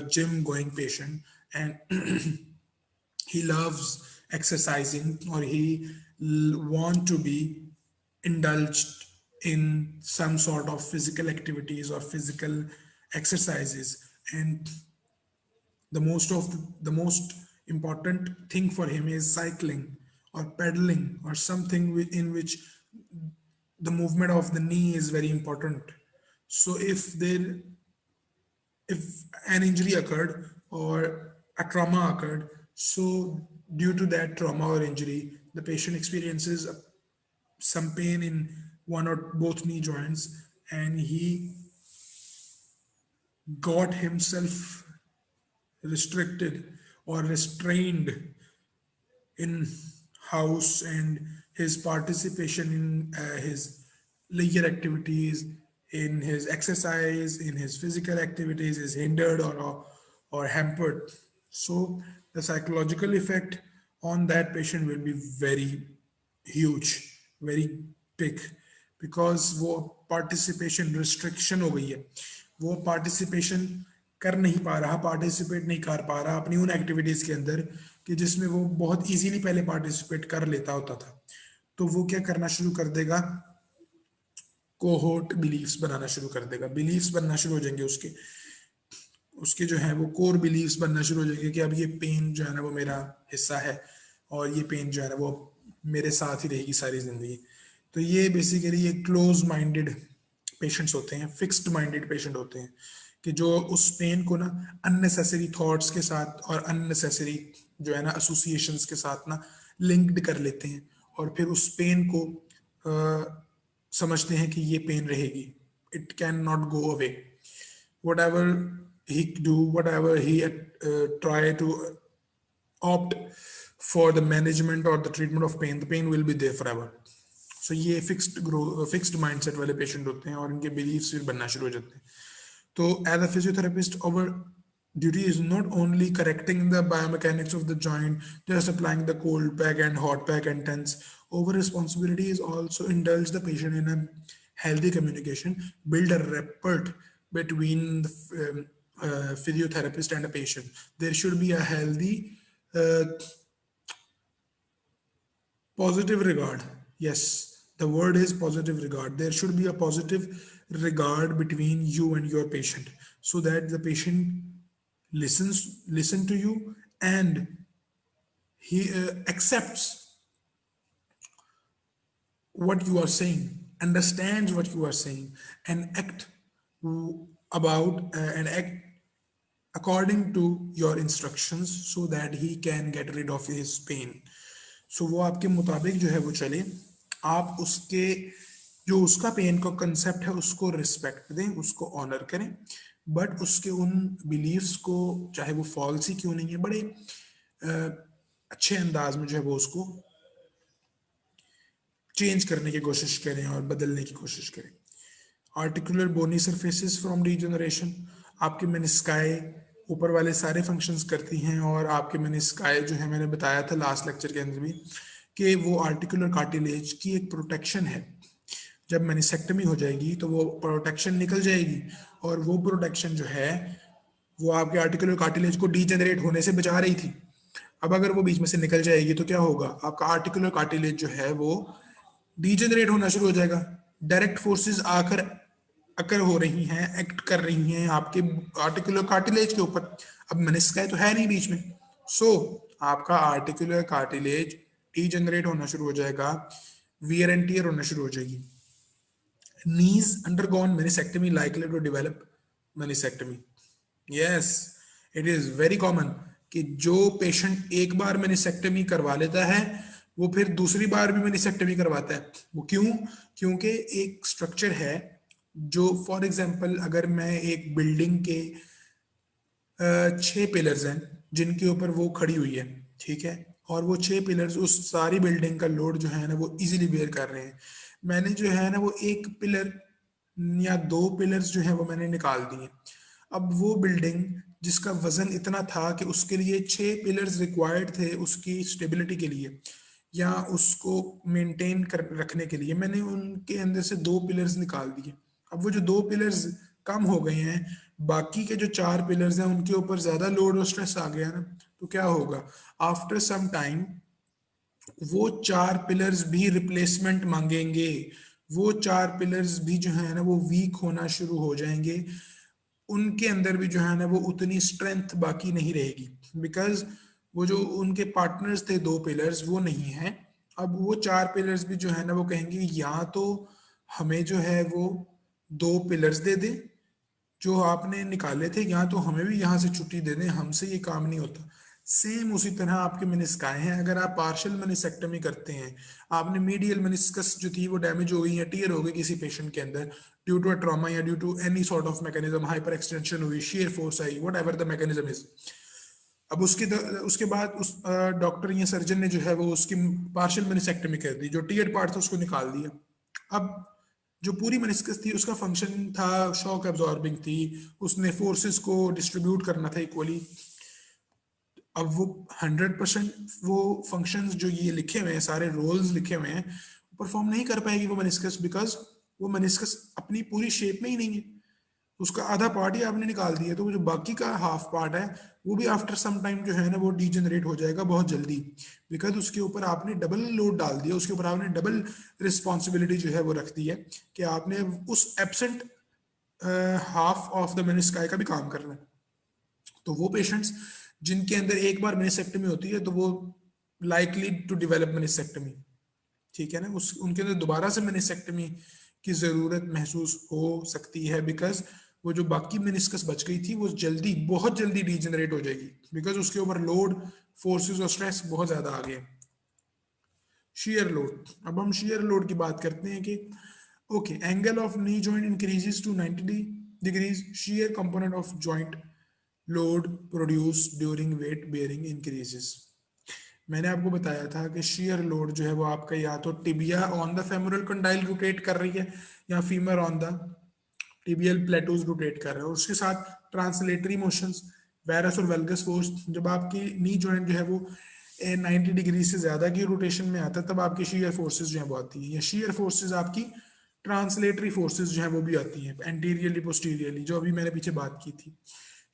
A: gym going patient, and he loves exercising, or he want to be indulged in some sort of physical activities or physical exercises, and the most important thing for him is cycling or pedaling or something in which the movement of the knee is very important. So if an injury occurred or a trauma occurred, so due to that trauma or injury, the patient experiences some pain in one or both knee joints, and he got himself restricted or restrained in house, and his participation in his leisure activities, in his exercise, in his physical activities is hindered or hampered. So the psychological effect on that patient will be very huge, very big, because वो participation restriction हो गई है, वो participation कर नहीं पा रहा, participate नहीं कर पा रहा अपनी उन एक्टिविटीज के अंदर कि जिसमें वो बहुत इजीली पहले पार्टिसिपेट कर लेता होता था। तो वो क्या करना शुरू कर देगा, कोहोर्ट बिलीफ्स बनाना शुरू कर देगा, बिलीफ्स बनना शुरू हो जाएंगे उसके उसके जो है वो कोर बिलीव्स बनना शुरू हो जाएंगे कि अब ये पेन जो है ना वो मेरा हिस्सा है, और ये पेन जो है ना वो मेरे साथ ही रहेगी सारी जिंदगी। तो ये बेसिकली ये क्लोज माइंडेड पेशेंट्स होते हैं, फिक्स्ड माइंडेड पेशेंट होते हैं, कि जो उस पेन को ना अननेसेसरी थॉट्स के साथ और अननेसेसरी जो है ना एसोसिएशंस के साथ ना लिंक्ड कर लेते हैं, और फिर उस पेन को समझते हैं कि ये पेन रहेगी, it can not go away, whatever he do, whatever he try to opt for the management or the treatment of pain, the pain will be there forever. So ये fixed mindset वाले patient होते हैं, और इनके beliefs फिर बनना शुरू हो जाते हैं। तो as a physiotherapist, our duty is not only correcting the biomechanics of the joint, just applying the cold pack and hot pack and TENS. Our responsibility is also indulge the patient in a healthy communication, build a rapport between the physiotherapist and a patient. There should be a healthy positive regard. Yes, the word is positive regard. There should be a positive regard between you and your patient, so that the patient listen to you, and he accepts what you are saying, understands what you are saying, and act according to your instructions, so that he can get rid of his pain. So वो आपके मुताबिक जो है वो चले, आप उसके जो उसका पेन का कंसेप्ट है उसको रिस्पेक्ट दें, उसको ऑनर करें, बट उसके उन बिलीव्स को, चाहे वो फॉल्स ही क्यों नहीं है, बड़े अच्छे अंदाज में जो है वो उसको चेंज करने की कोशिश करें और बदलने की कोशिश करें। Articular bony surfaces from degeneration, आपके मेनिस्काई ऊपर वाले सारे फंक्शंस करती हैं, और आपके मेनिस्काई जो है मैंने बताया था लास्ट लेक्चर के अंदर भी कि वो आर्टिकुलर कार्टिलेज की एक प्रोटेक्शन है। जब मेनिसेक्टमी हो जाएगी तो वो प्रोटेक्शन निकल जाएगी, और वो प्रोटेक्शन जो है वो आपके आर्टिकुलर कार्टिलेज को डीजेनरेट होने से बचा रही थी। अब अगर वो बीच में से निकल जाएगी तो क्या होगा, आपका आर्टिकुलर कार्टिलेज जो है वो डीजेनरेट होना शुरू हो जाएगा। डायरेक्ट फोर्सेस आकर अकर हो रही हैं, एक्ट कर रही हैं आपके आर्टिकुलर कार्टिलेज के ऊपर। अब मेनिस्काई तो है नहीं बीच में, सो आपका आर्टिकुलर कार्टिलेज डीजेनरेट होना शुरू हो जाएगा, वियर एंड टियर होना शुरू हो जाएगी। knees undergone meniscectomy likely to develop meniscectomy. Yes, it is very common कि जो पेशेंट एक बार मेनिसेक्टमी करवा लेता है वो फिर दूसरी बार भी मेनिसेक्टमी करवाता है। वो क्यों? क्योंकि एक स्ट्रक्चर है जो, फॉर एग्जांपल अगर मैं एक बिल्डिंग के 6 पिलर्स हैं जिनके ऊपर वो खड़ी हुई है, ठीक है, और वो 6 पिलर्स उस सारी बिल्डिंग का लोड जो है ना वो इजीली बेयर कर रहे हैं। मैंने जो है ना वो एक पिलर या 2 पिलर्स जो है वो मैंने निकाल दिए। अब वो बिल्डिंग जिसका वजन इतना था कि उसके लिए 6 पिलर्स रिक्वायर्ड थे उसकी स्टेबिलिटी के लिए या उसको मेंटेन कर रखने के लिए, मैंने उनके अंदर से 2 पिलर्स निकाल दिए। अब वो जो 2 पिलर्स कम हो गए हैं, बाकी के जो 4 पिलर्स हैं उनके ऊपर ज्यादा लोड और स्ट्रेस आ गया ना, तो क्या होगा, आफ्टर सम टाइम वो 4 पिलर्स भी रिप्लेसमेंट मांगेंगे, वो 4 पिलर्स भी जो है ना वो वीक होना शुरू हो जाएंगे, उनके अंदर भी जो है ना वो उतनी स्ट्रेंथ बाकी नहीं रहेगी, बिकॉज वो जो उनके पार्टनर्स थे 2 पिलर्स वो नहीं है। अब वो 4 पिलर्स भी जो है ना वो कहेंगे या तो हमें जो है वो 2 पिलर्स दे दे जो आपने निकाले थे, या तो हमें भी यहाँ से छुट्टी दे दें, हमसे ये काम नहीं होता। सेम उसी तरह आपके मेनिस्काए हैं, अगर आप पार्शियल मेनिसेक्टमी करते हैं, आपने मीडियल मेनिस्कस जो थी वो डैमेज हो गई या टीयर हो गई किसी पेशेंट के अंदर ड्यू टू अ ट्रॉमा या due to any sort of mechanism, hyper extension हुई, शियर फोर्स आई, whatever the mechanism is. अब उसके बाद उस डॉक्टर या सर्जन ने जो है वो उसकी पार्शियल मेनिसेक्टमी कर दी, जो टीयर पार्ट था उसको निकाल दिया। अब जो पूरी मेनिस्कस थी उसका फंक्शन था शॉक एब्जॉर्बिंग थी, उसने फोर्सेस को डिस्ट्रीब्यूट करना था इक्वली। अब वो 100% वो फंक्शंस जो ये लिखे हुए हैं, सारे रोल्स लिखे हुए हैं, परफॉर्म नहीं कर पाएगी वो मेनिस्कस, बिकॉज वो मेनिस्कस अपनी पूरी शेप में ही नहीं है, उसका आधा पार्ट ही आपने निकाल दिया, तो वो जो बाकी का हाफ पार्ट है वो भी आफ्टर सम टाइम जो है ना वो डीजेनरेट हो जाएगा बहुत जल्दी, बिकॉज उसके ऊपर आपने डबल लोड डाल दिया, उसके ऊपर आपने डबल रिस्पॉन्सिबिलिटी जो है वो रख दी है कि आपने उस एब्सेंट हाफ ऑफ द मेनिस्काई का भी काम करना है। तो वो पेशेंट्स जिनके अंदर एक बार मेनिसेक्टमी होती है तो वो लाइकली टू डिवेलप मेनिसेक्टमी, ठीक है ना, उस उनके अंदर दोबारा से मेनिसेक्टमी की जरूरत महसूस हो सकती है, बिकॉज वो जो बाकी मेनिस्कस बच गई थी वो जल्दी, बहुत जल्दी डीजेनरेट हो जाएगी, बिकॉज उसके ऊपर लोड, फोर्सेस और स्ट्रेस बहुत ज्यादा आ गए। शेयर लोड, अब हम शेयर लोड की बात करते हैं कि okay, angle of knee joint increases to 90 degrees, shear component of joint load produce during weight bearing increases. मैंने आपको बताया था कि शेयर लोड जो है वो आपका या तो tibia on the femoral condyle rotate कर रही है या femur on the tibial plateaus rotate कर रहे हैं, और उसके साथ ट्रांसलेटरी मोशंस, वायरस और वेल्गस फोर्स, जब आपकी नी जॉइंट जो है वो 90 डिग्री से ज्यादा की रोटेशन में आता है तब आपकी शीयर फोर्सेस जो है वो आती है, या शीयर फोर्सेस आपकी ट्रांसलेटरी फोर्सेस जो है वो भी आती हैं एंटीरियरली पोस्टीरियरली, जो अभी मैंने पीछे बात की थी।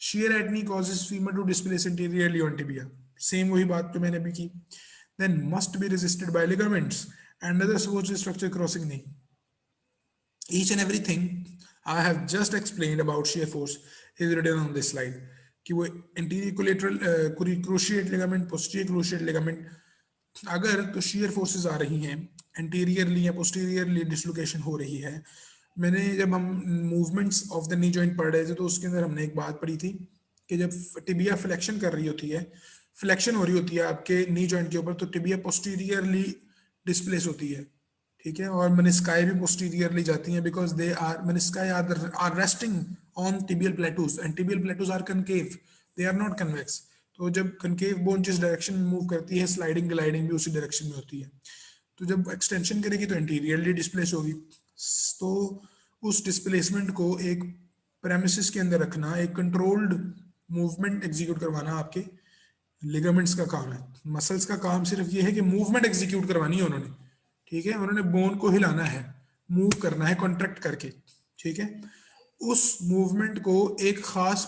A: shear at knee causes femur to displace anteriorly on tibia, same वही बात जो मैंने अभी की। then must be resisted by ligaments and other supportive structure crossing knee. Each and everything I have just explained about shear force is written on this slide, कि वो anterior collateral cruciate ligament, posterior cruciate ligament, अगर तो shear forces आ रही हैं anteriorly या posteriorly dislocation हो रही है। मैंने जब हम movements of the knee joint पढ़ रहे थे तो उसके अंदर हमने एक बात पढ़ी थी कि जब टिबिया फ्लेक्शन कर रही होती है, फ्लेक्शन हो रही होती है आपके नी जॉइंट के ऊपर, तो टिबिया पोस्टीरियरली डिस्प्लेस होती है, ठीक है, और मेनिस्काई भी पोस्टीरियरली जाती हैं, because they are menisci are resting on tibial plateaus and tibial plateaus are concave, they are not convex. तो जब कनकेव बोन जिस डायरेक्शन में मूव करती है, स्लाइडिंग ग्लाइडिंग भी उसी डायरेक्शन में होती है, तो जब एक्सटेंशन करेगी तो एंटीरियरली डिस्प्लेस होगी। तो उस डिस्प्लेसमेंट को एक प्रेमिसिस के अंदर रखना, एक कंट्रोल्ड मूवमेंट एग्जीक्यूट करवाना आपके लिगामेंट्स का काम है। मसल्स का काम सिर्फ ये है कि मूवमेंट एग्जीक्यूट करवानी है उन्होंने, ठीक है, उन्होंने बोन को हिलाना है, मूव करना है कॉन्ट्रैक्ट करके, ठीक है। उस मूवमेंट को एक खास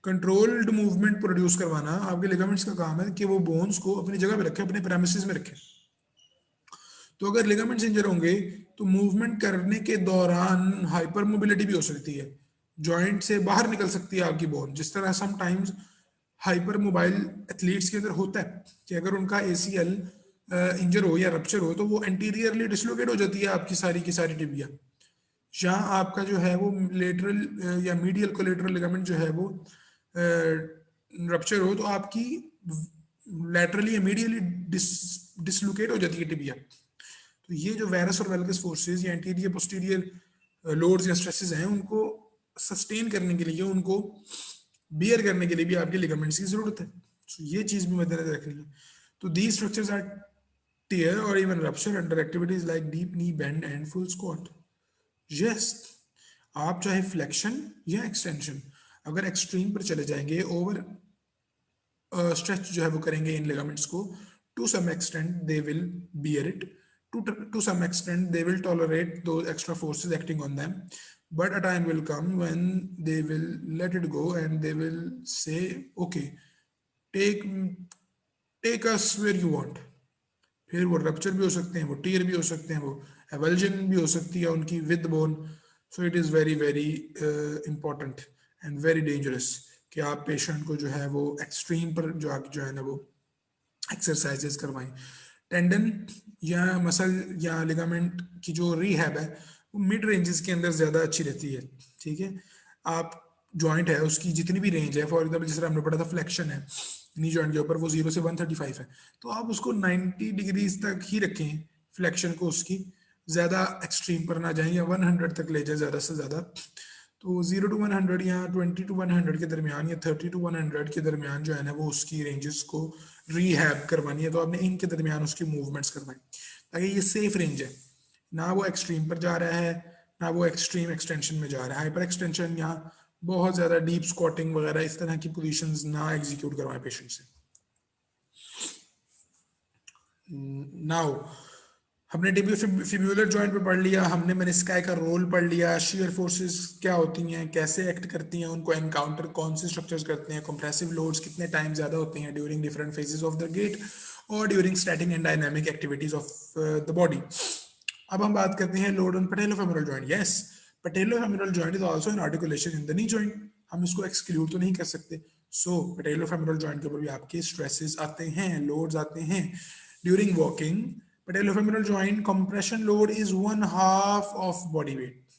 A: कंट्रोल्ड मूवमेंट प्रोड्यूस करवाना आपके लिगामेंट्स का काम है कि वो बोन्स को अपनी जगह पे रखे, अपने प्रेमिसिस में रखे। तो अगर लिगामेंट्स इंजर होंगे तो मूवमेंट करने के दौरान हाइपर मोबिलिटी भी हो सकती है, जॉइंट से बाहर निकल सकती है आपकी बोन, जिस तरह sometimes hypermobile athletes के अंदर होता है कि अगर उनका एसीएल इंजर हो या रप्चर हो तो वो एंटीरियरली डिसलोकेट हो जाती है आपकी सारी की सारी टिबिया, जहाँ आपका जो है वो लेटरल या मीडियल कोलेटरल लिगामेंट जो है वो रप्चर हो तो आपकी लैटरली या मीडियली डिसलोकेट हो जाती है टिबिया। तो ये जो वायरस और वेल्गस फोर्सेस या एंटीरियर पोस्टीरियर लोड्स या स्ट्रेसेस हैं उनको सस्टेन करने के लिए, उनको बियर करने के लिए भी आपके लिगामेंट्स की जरूरत है, तो ये चीज भी मद्देनजर रखनी है। तो दीज स्ट्रक्चर्स आर टियर और even rupture under activities like deep knee bend and full squat. Yes, आप चाहे फ्लेक्शन या एक्सटेंशन, अगर एक्सट्रीम पर चले जाएंगे, ओवर स्ट्रेच जो है वो करेंगे इन लिगामेंट्स को, to some extent they will bear it, to some extent they will tolerate those extra forces acting on them, but a time will come when they will let it go and they will say okay, take take us where you want. फिर वो rupture भी हो सकते हैं, वो tier भी हो सकते हैं, वो एवल्जन भी हो सकती है उनकी with bone. So it is very very important and very dangerous कि आप पेशेंट को जो है वो एक्सट्रीम पर जो है ना वो एक्सरसाइजेस करवाएं. टेंडन या मसल या लिगामेंट की जो रिहैब है वो मिड रेंजेस के अंदर ज़्यादा अच्छी रहती है. ठीक है, आप जॉइंट है उसकी जितनी भी रेंज है, फॉर एग्जाम्पल जिस तरह हमने पढ़ा था फ्लेक्शन है नी जॉइंट के ऊपर, वो 0 से 135 है, तो आप उसको 90 डिग्रीज तक ही रखें फ्लेक्शन को, उसकी ज़्यादा एक्सट्रीम पर ना जाएं या 100 तक ले जाए ज़्यादा से ज़्यादा. तो 0 to 100 या 20 to 100 के दरमियान या 30 to 100 के दरमियान जो है ना वो उसकी रेंजेस को रीहैब करवानी है, तो आपने इनके दरमियान उसकी मूवमेंट्स करवाई ताकि ये सेफ रेंज है, ना वो एक्सट्रीम पर जा रहा है ना वो एक्सट्रीम एक्सटेंशन में जा रहा है. हाइपर एक्सटेंशन या बहुत ज़्यादा डीप स्क्वाटिंग वगैरह इस तरह की पोजीशंस ना एग्जीक्यूट करवाएं पेशेंट से. नाउ हमने टिबियोफिब्युलर जॉइंट पे पढ़ लिया, हमने मेनिस्काई का रोल पढ़ लिया, शियर फोर्सेस क्या होती हैं, कैसे एक्ट करती हैं, उनको एनकाउंटर कौन से स्ट्रक्चर्स करते हैं, कंप्रेसिव लोड्स कितने टाइम ज़्यादा होते हैं during different phases of the gait और during static and dynamic activities of the body. अब हम बात करते हैं load on patellofemoral joint. Yes, patellofemoral joint is also an articulation in the knee joint, हम इसको एक्सक्लूड तो नहीं कर सकते. सो पैटेलोफेमोरल जॉइंट के ऊपर भी आपके स्ट्रेसेस आते हैं, लोड्स आते हैं during walking. Patellofemoral joint compression load is 1/2 of body weight.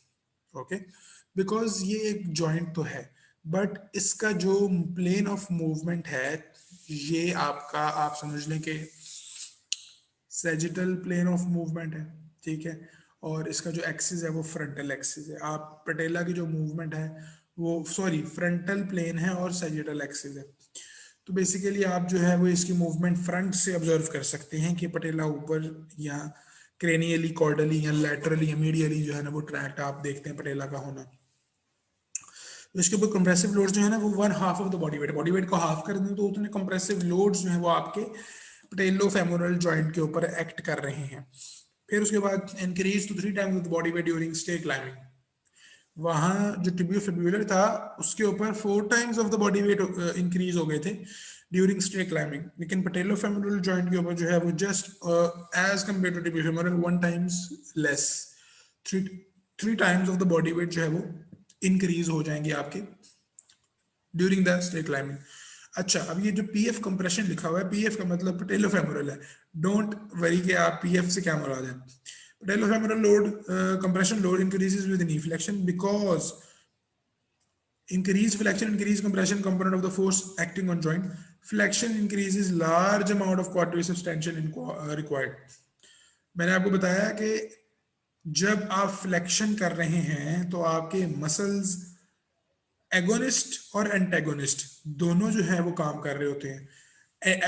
A: Okay, because ये एक joint तो है, but इसका जो plane of movement है ये आपका, आप समझ लें कि sagittal plane of movement है. ठीक है, और इसका जो एक्सिस है वो फ्रंटल एक्सिस है. आप पटेला की जो मूवमेंट है वो फ्रंटल प्लेन है और सैजिटल एक्सिस है. तो बेसिकली आप जो है वो इसकी मूवमेंट फ्रंट से ऑब्जर्व कर सकते हैं कि पटेला ऊपर या क्रेनियली, कॉर्डली या लैटरली या मीडियली जो है ना वो ट्रैक्ट आप देखते हैं पटेला का होना. तो इसके ऊपर कंप्रेसिव लोड्स जो है ना वो 1/2 ऑफ द बॉडी वेट को हाफ कर दें तो उतने कंप्रेसिव लोड्स जो है वो आपके पटेलोफेमोरल जॉइंट के ऊपर एक्ट कर रहे हैं. फिर उसके बाद increase to 3 times the body weight during stair climbing. वहाँ जो टिबियोफिब्युलर था उसके ऊपर 4 times of the body weight increase हो गए थे ड्यूरिंग स्टे क्लाइंबिंग, लेकिन पैटेलोफेमोरल जॉइंट के ऊपर जो है वो just as compare to tibiofibular 1 times less, 3 times of the body weight जो है वो इंक्रीज हो जाएंगे आपके ड्यूरिंग द स्टे क्लाइंबिंग. अच्छा, अब ये जो पीएफ कंप्रेशन लिखा हुआ है, पीएफ का मतलब पैटेलोफेमोरल है. डोंट वरी कि आप पीएफ से क्या मुराद है. Patellofemoral load, compression load increases with knee flexion because increased flexion, increased compression component of the force acting on joint. Flexion increases large amount of quadriceps tension required. मैंने आपको बताया कि जब आप फ्लेक्शन कर रहे हैं तो आपके मसल्स एगोनिस्ट और एंटेगोनिस्ट दोनों जो है वो काम कर रहे होते हैं.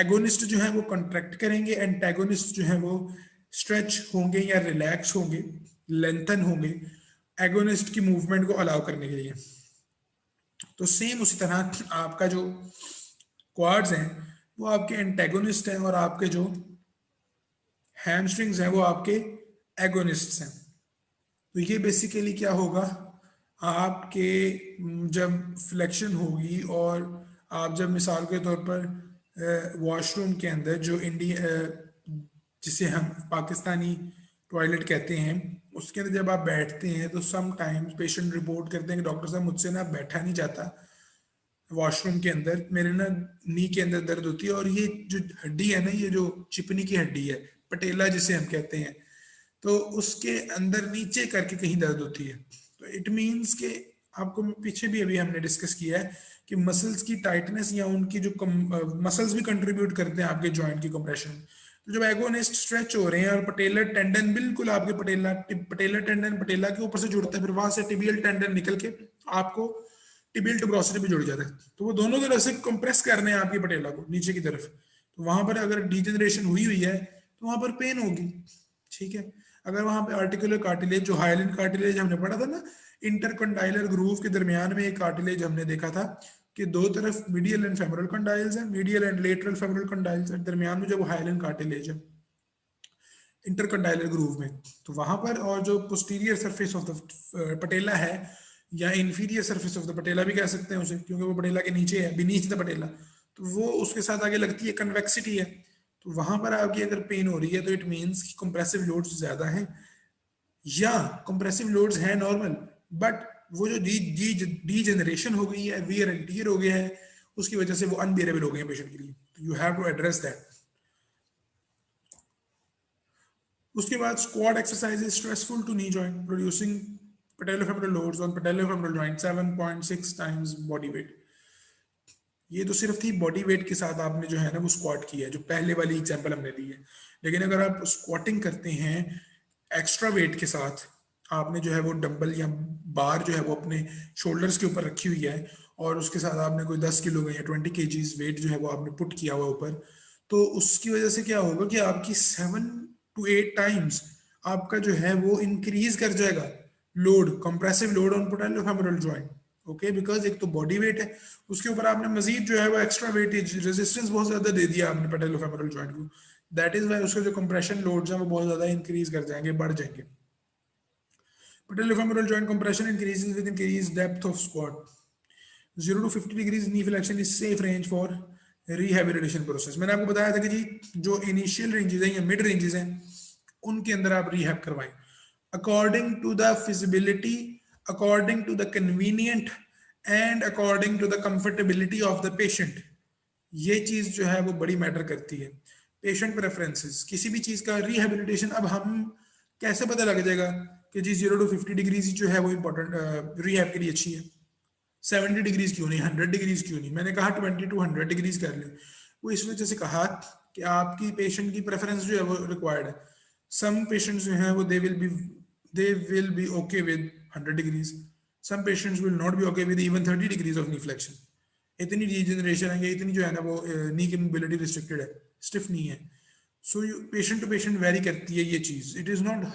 A: एगोनिस्ट जो है वो कॉन्ट्रैक्ट करेंगे, एंटेगोनिस्ट जो है वो स्ट्रेच होंगे या रिलैक्स होंगे, लेंथन होंगे एगोनिस्ट की मूवमेंट को अलाउ करने के लिए. तो सेम उसी तरह आपका जो क्वाड्स हैं वो आपके एंटेगोनिस्ट हैं और आपके जो हैमस्ट्रिंग्स हैं वो आपके एगोनिस्ट्स हैं. तो ये बेसिकली क्या होगा, आपके जब फ्लेक्शन होगी और आप जब मिसाल के तौर पर वॉशरूम के अंदर जो जिसे हम पाकिस्तानी टॉयलेट कहते हैं उसके अंदर जब आप बैठते हैं तो सम टाइम्स पेशेंट रिपोर्ट करते हैं कि डॉक्टर साहब मुझसे ना बैठा नहीं जाता वॉशरूम के अंदर, मेरे ना नी के अंदर दर्द होती है और ये जो हड्डी है ना, ये जो चिपनी की हड्डी है पटेला जिसे हम कहते हैं, तो उसके अंदर नीचे करके कहीं दर्द होती है. तो इट मीन्स कि आपको पीछे भी अभी हमने डिस्कस किया है कि मसल्स की टाइटनेस या उनकी जो मसल्स भी कंट्रीब्यूट करते हैं आपके जॉइंट की कंप्रेशन. तो जब एगोनिस्ट स्ट्रेच हो रहे हैं और पटेलर टेंडन बिल्कुल आपके पटेलर टेंडन पटेला के ऊपर से जुड़ता है, फिर वहां से टिबियल टेंडन निकल के आपको टिबियल ट्यूबरोसिटी पे जुड़ जाता है, तो वो दोनों तरफ से कंप्रेस कर रहे हैं आपकी पटेला को नीचे की तरफ. तो वहां पर अगर डिजेनरेशन हुई है तो वहां पर पेन होगी. ठीक है, अगर वहां पे आर्टिकुलर कार्टिलेज, जो हाइलिन कार्टिलेज हमने पढ़ा था ना, इंटरकंडाइलर ग्रूव के दरमियान में एक कार्टिलेज हमने देखा था कि दो तरफ मीडियल एंड फेमोरल कंडाइल्स हैं, मीडियल एंड लेटरल फेमोरल कंडाइल्स हैं, दरमियान में जो हाइलिन कार्टिलेज है इंटरकंडाइलर ग्रूव में, तो वहां पर, और जो पोस्टीरियर सरफेस ऑफ द पटेला है, या इंफीरियर सरफेस ऑफ द पटेला भी कह सकते हैं उसे, क्योंकि वो पटेला के नीचे है, बीनीथ द पटेला, तो वो उसके साथ आगे लगती है, कन्वेक्सिटी है। तो वहां पर आपकी अगर पेन हो रही है तो इट मीन्स कि कंप्रेसिव लोड्स ज्यादा हैं, या कंप्रेसिव लोड्स हैं नॉर्मल, बट वो जो डी जनरेशन हो गई है, वियर एंड टियर हो गया है, उसकी वजह से वो अनबियरेबल हो गए हैं पेशेंट के लिए। तो you have to address that. उसके बाद squat exercise is stressful to knee joint, producing patellofemoral loads on patellofemoral joint 7.6 times body weight। ये तो सिर्फ थी बॉडी वेट के साथ आपने जो है ना वो स्क्वाट किया है, जो पहले वाली एग्जांपल हमने दी है। लेकिन अगर आप स्क्वाटिंग करते हैं एक्स्ट्रा वेट के साथ, आपने जो है वो डंबल या बार जो है वो अपने शोल्डर्स के ऊपर रखी हुई है, और उसके साथ आपने कोई 10 किलो या 20 kgs वेट जो है वो आपने पुट किया हुआ ऊपर, तो उसकी वजह से क्या होगा कि आपकी 7 to 8 टाइम्स आपका जो है वो इंक्रीज कर जाएगा load, compressive load on patellofemoral joint. Okay, because एक तो बॉडी वेट है, उसके ऊपर आपने मजीद जो है वो एक्स्ट्रा वेटेज, रेजिस्टेंस बहुत ज्यादा दे दिया आपने पैटेलोफेमोरल जॉइंट को, दैट इज वाई उसके जो कंप्रेशन लोड्स हैं वो बहुत ज्यादा इंक्रीज कर जाएंगे, बढ़ जाएंगे। Patellofemoral joint compression increases with increased depth of squat. 0 to 50 degrees knee flexion is safe range for rehabilitation process। मैंने आपको बताया था कि जी जो इनिशियल रेंजेस हैं या मिड रेंजेस हैं उनके अंदर आप रिहैब करवाएं according to the feasibility, according to the convenient and according to the comfortability of the patient. ये चीज जो है वो बड़ी मैटर करती है, पेशेंट प्रेफरेंसेस। किसी भी चीज का रिहेबिलिटेशन, अब हम कैसे पता लग जाएगा कि जी 0 to 50 डिग्रीज जो है वो इंपॉर्टेंट रिहैब के लिए अच्छी है, 70 डिग्रीज क्यों नहीं, 100 डिग्रीज क्यों नहीं? मैंने कहा 20 to 100 डिग्रीज कर ले, वो इस वजह से कहा कि आपकी पेशेंट की प्रेफरेंस जो है वो रिक्वायर्ड है। सम पेशेंट्स जो हैं वो they will be okay with 100 degrees, some patients will not be okay with even 30 degrees of knee flexion. इतनी डिजेनरेशन है, इतनी जो है ना वो नी की मोबिलिटी रिस्ट्रिक्टेड है, स्टिफ नी है। So patient to patient vary करती है ये चीज, it is not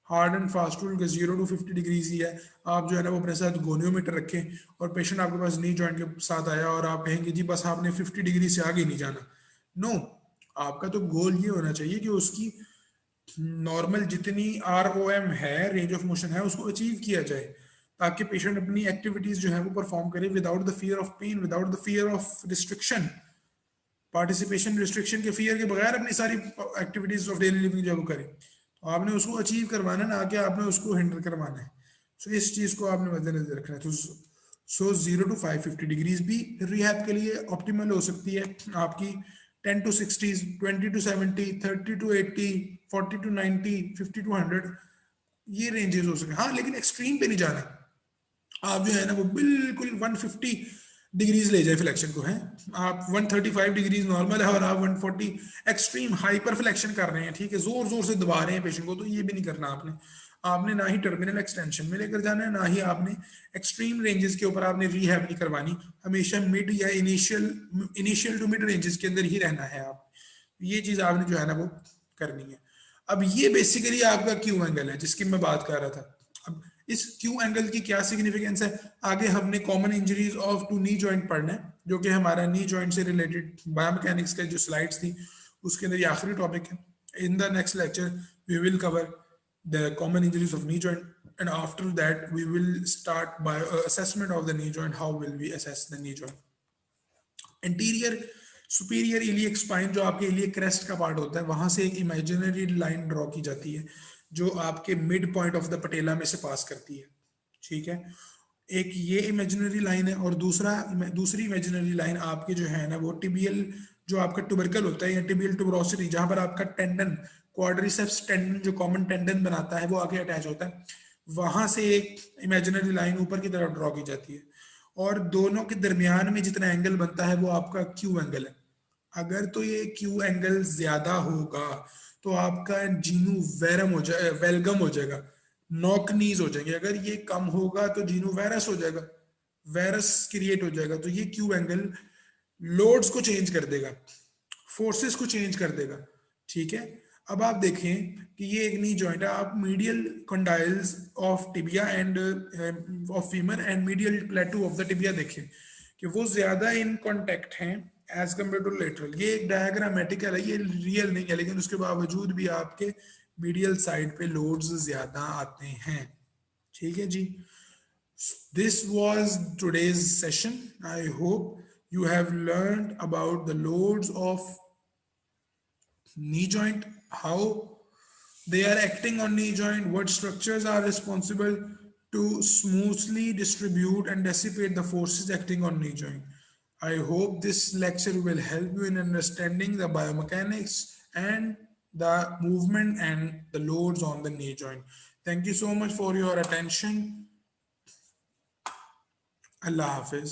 A: hard and fast rule के 0 to 50 डिग्रीज ही है। आप जो है ना वो अपने साथ गोनियोमीटर रखें, और पेशेंट आपके पास नी जॉइंट के साथ आया और आप कहेंगे जी बस आपने 50 डिग्री से आगे नहीं जाना, नो। आपका तो गोल ये होना चाहिए कि उसकी नॉर्मल जितनी ROM है, रेंज ऑफ मोशन है, उसको अचीव किया जाए, ताकि पेशेंट अपनी एक्टिविटीज जो है वो परफॉर्म करे without the fear of pain, without the fear of restriction, participation restriction के फियर के बगैर अपनी सारी एक्टिविटीज ऑफ डेली लिविंग जो वो करे। तो आपने उसको अचीव करवाना, ना कि आपने उसको हिंडर करवाना है। सो इस चीज को आपने मद्देनजर रखना है। तो 0 to 550 डिग्रीज भी रिहैब के लिए ऑप्टिमल हो सकती है आपकी। 10 to 60, 20 to 70, 30 to 80, 40 to 90, 50 to 100, ये रेंजेस हो सकते हैं। हाँ, लेकिन एक्सट्रीम पे नहीं जाना। आप जो है ना वो बिल्कुल 150 डिग्रीज ले जाए फ्लेक्शन को, है आप 135 डिग्रीज नॉर्मल है और आप 140 एक्सट्रीम हाइपर फ्लेक्शन कर रहे हैं, ठीक है, जोर जोर से दबा रहे हैं पेशेंट को, तो ये भी नहीं करना आपने। आपने ना ही टर्मिनल एक्सटेंशन में लेकर जाना है, ना ही आपने एक्सट्रीम रेंजेस के ऊपर आपने रिहैब नहीं करवानी। हमेशा मिड या इनिशियल टू मिड रेंजेस के अंदर ही रहना है आप। ये चीज आपने जो है ना वो करनी है। अब ये बेसिकली आपका क्यू एंगल है जिसकी मैं बात कर रहा था। अब इस क्यू एंगल की क्या सिग्निफिकेंस है, आगे हमने common injuries of two knee joint पढ़ना है, जो कि हमारा नी जॉइंट से रिलेटेड बायोमैकेनिक्स का जो स्लाइड्स थी उसके अंदर ये आखिरी टॉपिक है। In the next lecture we will cover the common injuries of knee joint, and after that we will start by assessment of the knee joint. How will we assess the knee joint? Anterior superior iliac spine, जो आपके iliac crest का part होता है, वहां से एक imaginary line draw की जाती है जो आपके मिड पॉइंट ऑफ द पटेला में से पास करती है, ठीक है। एक ये इमेजिनरी लाइन है, और दूसरी इमेजिनरी लाइन आपके जो है ना वो टिबियल, जो आपका ट्यूबरकल होता है या टिबियल ट्यूबरोसिटी, जहां पर आपका टेंडन, क्वाड्रिसेप्स टेंडन जो कॉमन टेंडन बनाता है वो आगे अटैच होता है, वहां से एक इमेजिनरी लाइन ऊपर की तरफ ड्रॉ की जाती है, और दोनों के दरमियान में जितना एंगल बनता है वो आपका क्यू एंगल है। अगर तो ये क्यू एंगल ज्यादा होगा तो आपका जीनू वेलगम हो जाएगा, नॉक नीज हो जाएंगे। अगर ये कम होगा तो जीनू वेरस हो जाएगा, वेरस क्रिएट हो जाएगा। तो ये क्यू एंगल लोड्स को चेंज कर देगा, फोर्सेस को चेंज कर देगा, ठीक है। अब आप देखें कि ये एक नी जॉइंट है, आप medial condyles of tibia and of femur and medial plateau of the tibia देखें कि वो ज्यादा इन कांटेक्ट हैं एज कम्पेयर टू लेटरल। ये एक डायग्रामेटिकल है, ये रियल नहीं है, लेकिन उसके बावजूद भी आपके मीडियल साइड पे लोड्स ज्यादा आते हैं। ठीक है जी, this was today's session. I hope you have learned about the loads of knee joint, how they are acting on knee joint, what structures are responsible to smoothly distribute and dissipate the forces acting on knee joint. I hope this lecture will help you in understanding the biomechanics and the movement and the loads on the knee joint. Thank you so much for your attention. Allah Hafiz.